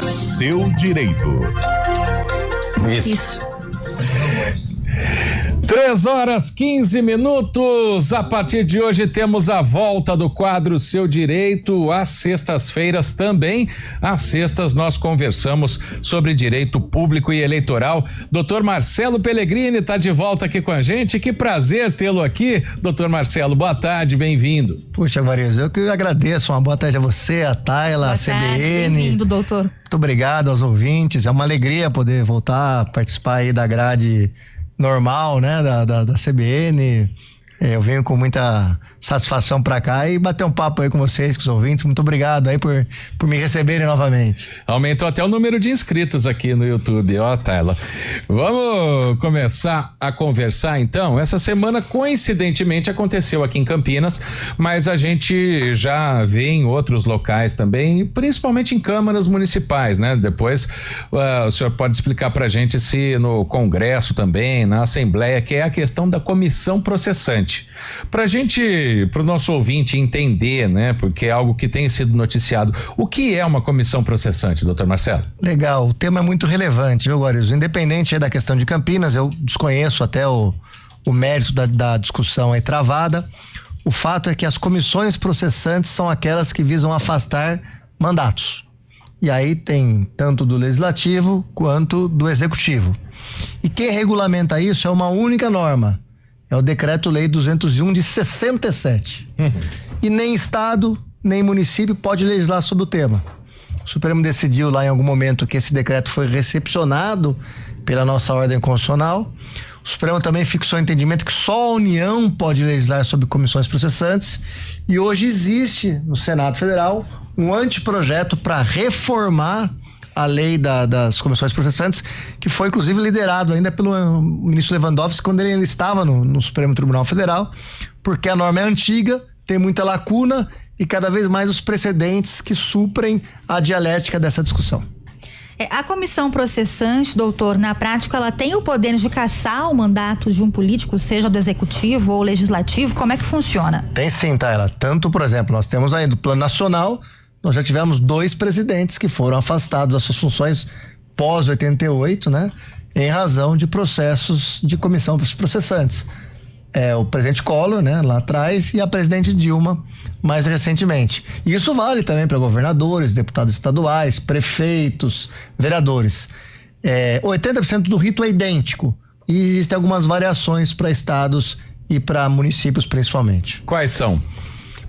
Seu direito. Isso. 3h15. A partir de hoje temos a volta do quadro Seu Direito. Às sextas-feiras também. Às sextas nós conversamos sobre direito público e eleitoral. Dr. Marcelo Pellegrini está de volta aqui com a gente. Que prazer tê-lo aqui, Dr. Marcelo. Boa tarde, bem-vindo. Puxa, Varizo, eu que agradeço. Uma boa tarde a você, a Tayla, a CBN. Bem-vindo, doutor. Muito obrigado aos ouvintes. É uma alegria poder voltar a participar aí da grade normal, né, da CBN. Eu venho com muita satisfação pra cá e bater um papo aí com vocês, com os ouvintes. Muito obrigado aí por me receberem novamente. Aumentou até o número de inscritos aqui no YouTube, ó, Tayla. Vamos começar a conversar então. Essa semana, coincidentemente, aconteceu aqui em Campinas, mas a gente já vê em outros locais também, principalmente em câmaras municipais, né? Depois o senhor pode explicar pra gente se no Congresso também, na Assembleia, que é a questão da comissão processante. Pra gente, pro nosso ouvinte entender, né? Porque é algo que tem sido noticiado. O que é uma comissão processante, doutor Marcelo? Legal, o tema é muito relevante, viu, Guarizo? Independente da questão de Campinas, eu desconheço até o mérito da discussão aí travada. O fato é que as comissões processantes são aquelas que visam afastar mandatos. E aí tem tanto do Legislativo quanto do Executivo. E quem regulamenta isso é uma única norma. É o Decreto-Lei 201 de 67. E nem Estado, nem município pode legislar sobre o tema. O Supremo decidiu lá em algum momento que esse decreto foi recepcionado pela nossa ordem constitucional. O Supremo também fixou o entendimento que só a União pode legislar sobre comissões processantes. E hoje existe no Senado Federal um anteprojeto para reformar a lei das comissões processantes, que foi inclusive liderado ainda pelo ministro Lewandowski quando ele ainda estava no Supremo Tribunal Federal, porque a norma é antiga, tem muita lacuna e cada vez mais os precedentes que suprem a dialética dessa discussão. A comissão processante, doutor, na prática ela tem o poder de cassar o mandato de um político, seja do executivo ou legislativo? Como é que funciona? Tem sim, Tayla. Tanto, por exemplo, nós temos aí do plano nacional. Nós já tivemos 2 presidentes que foram afastados das suas funções pós 88, né? Em razão de processos de comissão processantes. O presidente Collor, né? Lá atrás, e a presidente Dilma, mais recentemente. E isso vale também para governadores, deputados estaduais, prefeitos, vereadores. 80% do rito é idêntico. E existem algumas variações para estados e para municípios, principalmente. Quais são?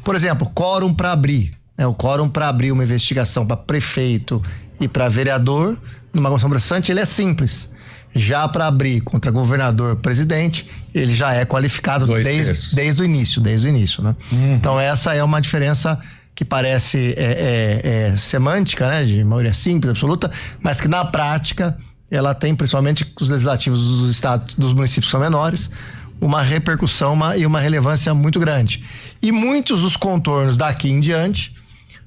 Por exemplo, quórum para abrir. O quórum para abrir uma investigação para prefeito e para vereador numa comissão processante, ele é simples. Já para abrir contra governador, presidente, ele já é qualificado desde o início, né? Então essa é uma diferença que parece semântica, né? De maioria simples, absoluta, mas que na prática ela tem, principalmente os legislativos dos estados, dos municípios que são menores, uma repercussão e uma relevância muito grande. E muitos dos contornos daqui em diante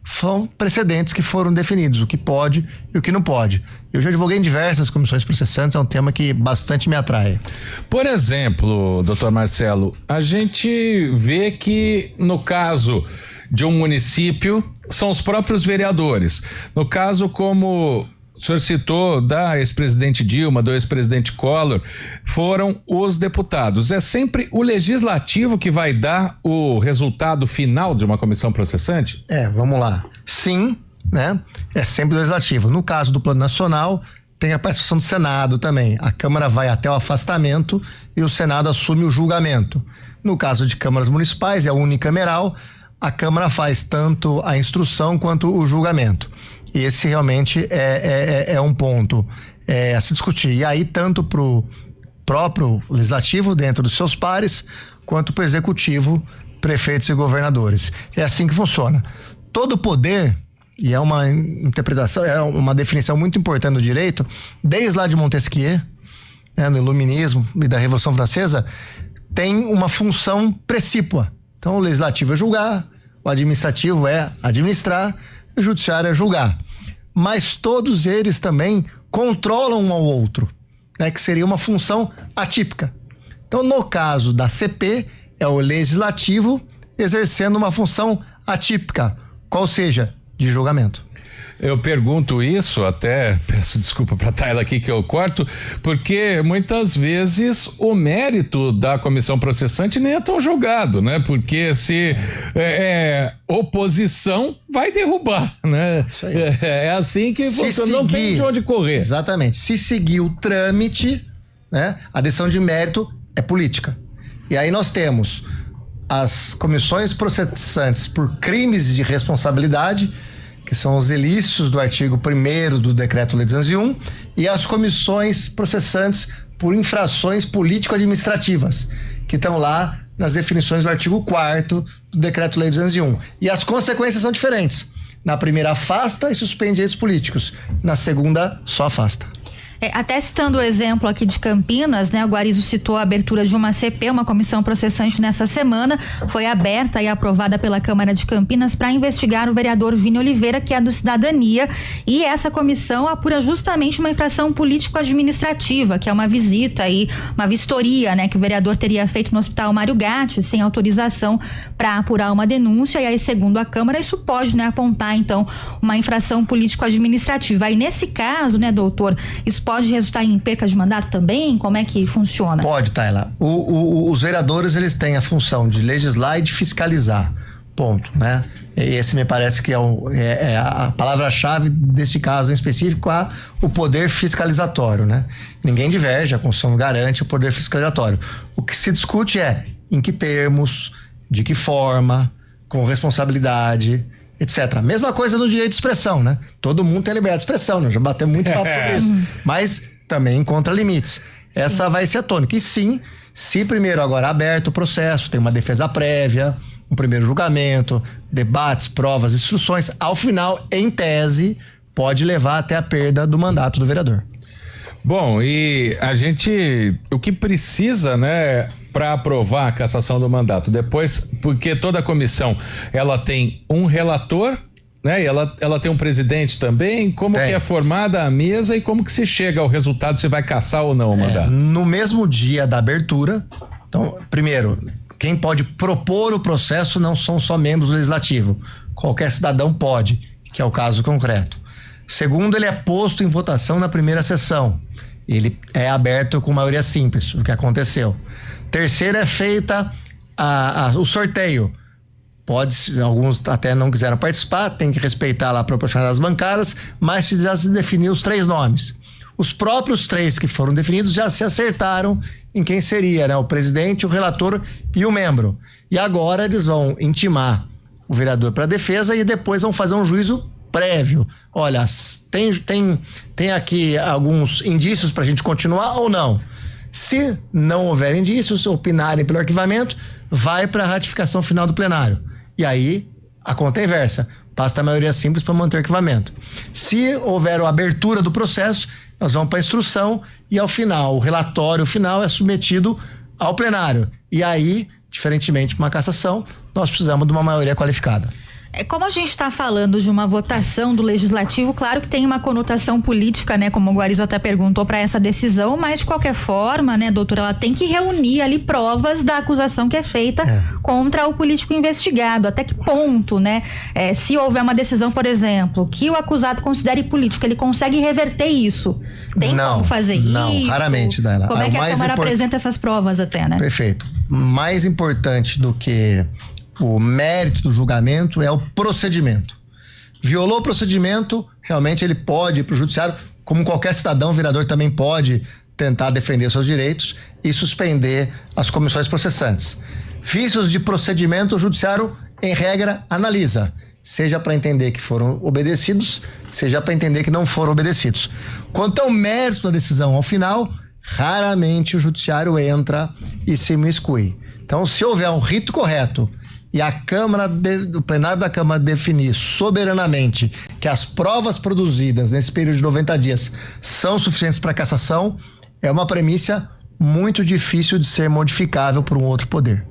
são precedentes que foram definidos, o que pode e o que não pode. Eu já advoguei em diversas comissões processantes, é um tema que bastante me atrai. Por exemplo, doutor Marcelo, a gente vê que no caso de um município são os próprios vereadores. No caso, como o senhor citou da ex-presidente Dilma, do ex-presidente Collor, foram os deputados. É sempre o legislativo que vai dar o resultado final de uma comissão processante? Vamos lá. Sim, né? É sempre o legislativo. No caso do Plano Nacional, tem a participação do Senado também. A Câmara vai até o afastamento e o Senado assume o julgamento. No caso de câmaras municipais, é unicameral, a Câmara faz tanto a instrução quanto o julgamento. E esse realmente é um ponto a se discutir. E aí, tanto para o próprio legislativo, dentro dos seus pares, quanto para o executivo, prefeitos e governadores. É assim que funciona. Todo poder, e é uma interpretação, é uma definição muito importante do direito, desde lá de Montesquieu, né, no Iluminismo e da Revolução Francesa, tem uma função precípua. Então, o legislativo é julgar, o administrativo é administrar, o judiciário é julgar. Mas todos eles também controlam um ao outro, né, que seria uma função atípica. Então, no caso da CP, é o legislativo exercendo uma função atípica, qual seja, de julgamento. Eu pergunto isso, até peço desculpa para Tayla aqui que eu corto, porque muitas vezes o mérito da comissão processante nem é tão julgado, né? Porque se oposição vai derrubar, né? Isso aí. É assim que você não tem de onde correr. Exatamente. Se seguir o trâmite, né? A decisão de mérito é política. E aí nós temos as comissões processantes por crimes de responsabilidade, que são os ilícitos do artigo 1º do Decreto-Lei 201, e as comissões processantes por infrações político-administrativas, que estão lá nas definições do artigo 4º do Decreto-Lei 201. E as consequências são diferentes. Na primeira, afasta e suspende ex políticos. Na segunda, só afasta. Até citando o exemplo aqui de Campinas, né? O Guarizo citou a abertura de uma CP, uma comissão processante nessa semana, foi aberta e aprovada pela Câmara de Campinas para investigar o vereador Vini Oliveira, que é do Cidadania, e essa comissão apura justamente uma infração político-administrativa, que é uma visita aí, uma vistoria, né? Que o vereador teria feito no Hospital Mário Gatti, sem autorização para apurar uma denúncia, e aí segundo a Câmara isso pode, né, apontar então uma infração político-administrativa. Aí nesse caso, né, doutor, isso pode resultar em perca de mandato também? Como é que funciona? Pode, Tayla. Os vereadores, eles têm a função de legislar e de fiscalizar. Ponto, né? Esse me parece que é a palavra-chave desse caso em específico, o poder fiscalizatório, né? Ninguém diverge, a Constituição garante o poder fiscalizatório. O que se discute é em que termos, de que forma, com responsabilidade, etc. Mesma coisa no direito de expressão, né? Todo mundo tem liberdade de expressão, né? Já batemos muito papo sobre isso. Mas também encontra limites. Essa vai ser a tônica. E sim, se primeiro agora aberto o processo, tem uma defesa prévia, um primeiro julgamento, debates, provas, instruções, ao final, em tese, pode levar até a perda do mandato do vereador. Bom, e o que precisa, né, para aprovar a cassação do mandato depois, porque toda a comissão, ela tem um relator, né, e ela tem um presidente também, como que é formada a mesa e como que se chega ao resultado, se vai cassar ou não o mandato? No mesmo dia da abertura, então, primeiro, quem pode propor o processo não são só membros do legislativo, qualquer cidadão pode, que é o caso concreto. Segundo, ele é posto em votação na primeira sessão. Ele é aberto com maioria simples, o que aconteceu. Terceiro, é feita o sorteio. Alguns até não quiseram participar, tem que respeitar lá a proporcionalidade das bancadas, mas já se definiu os 3 nomes. Os próprios 3 que foram definidos já se acertaram em quem seria, né? O presidente, o relator e o membro. E agora eles vão intimar o vereador para a defesa e depois vão fazer um juízo prévio. Olha, tem aqui alguns indícios para a gente continuar ou não. Se não houver indícios, opinarem pelo arquivamento, vai para a ratificação final do plenário. E aí a conta é inversa. Basta a maioria simples para manter o arquivamento. Se houver a abertura do processo, nós vamos para a instrução e ao final, o relatório final é submetido ao plenário. E aí, diferentemente de uma cassação, nós precisamos de uma maioria qualificada. Como a gente está falando de uma votação do legislativo, claro que tem uma conotação política, né? Como o Guarizo até perguntou para essa decisão, mas de qualquer forma, né, doutora, ela tem que reunir ali provas da acusação que é feita contra o político investigado. Até que ponto, né? Se houver uma decisão, por exemplo, que o acusado considere político, ele consegue reverter isso? Tem como fazer isso? Não, raramente, Daila. Como é que a Câmara apresenta essas provas até, né? Perfeito. Mais importante do que o mérito do julgamento é o procedimento. Violou o procedimento, realmente ele pode ir para o judiciário, como qualquer cidadão, o vereador também pode tentar defender seus direitos e suspender as comissões processantes. Vícios de procedimento, o judiciário, em regra, analisa, seja para entender que foram obedecidos, seja para entender que não foram obedecidos. Quanto ao mérito da decisão ao final, raramente o judiciário entra e se imiscui. Então, se houver um rito correto e o plenário da Câmara definir soberanamente que as provas produzidas nesse período de 90 dias são suficientes para cassação, é uma premissa muito difícil de ser modificável por um outro poder.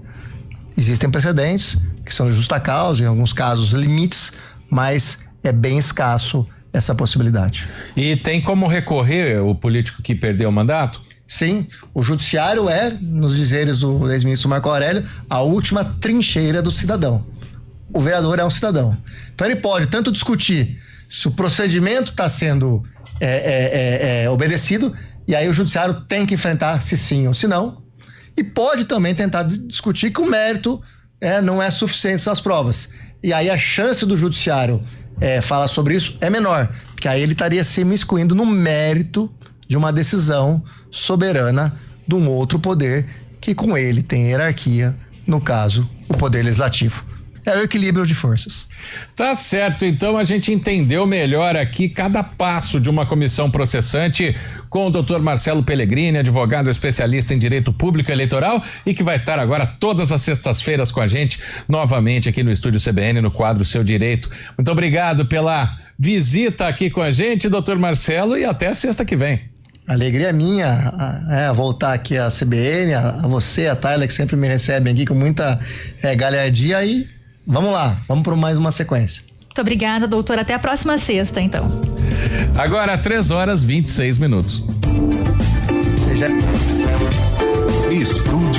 Existem precedentes que são de justa causa, em alguns casos limites, mas é bem escasso essa possibilidade. E tem como recorrer o político que perdeu o mandato? Sim, o judiciário é, nos dizeres do ex-ministro Marco Aurélio, a última trincheira do cidadão. O vereador é um cidadão. Então ele pode tanto discutir se o procedimento está sendo obedecido, e aí o judiciário tem que enfrentar se sim ou se não, e pode também tentar discutir que o mérito não é suficiente nas provas. E aí a chance do judiciário falar sobre isso é menor, porque aí ele estaria se imiscuindo no mérito de uma decisão soberana de um outro poder que com ele tem hierarquia, no caso, o poder legislativo. É o equilíbrio de forças. Tá certo, então a gente entendeu melhor aqui cada passo de uma comissão processante com o Dr. Marcelo Pellegrini, advogado especialista em direito público eleitoral e que vai estar agora todas as sextas-feiras com a gente novamente aqui no Estúdio CBN no quadro Seu Direito. Muito obrigado pela visita aqui com a gente, Dr. Marcelo, e até sexta que vem. Alegria minha voltar aqui à CBN, a você, a Tayla, que sempre me recebem aqui com muita galhardia, e vamos lá, vamos para mais uma sequência. Muito obrigada, doutor. Até a próxima sexta, então. Agora, 3h26. Seja... Estúdio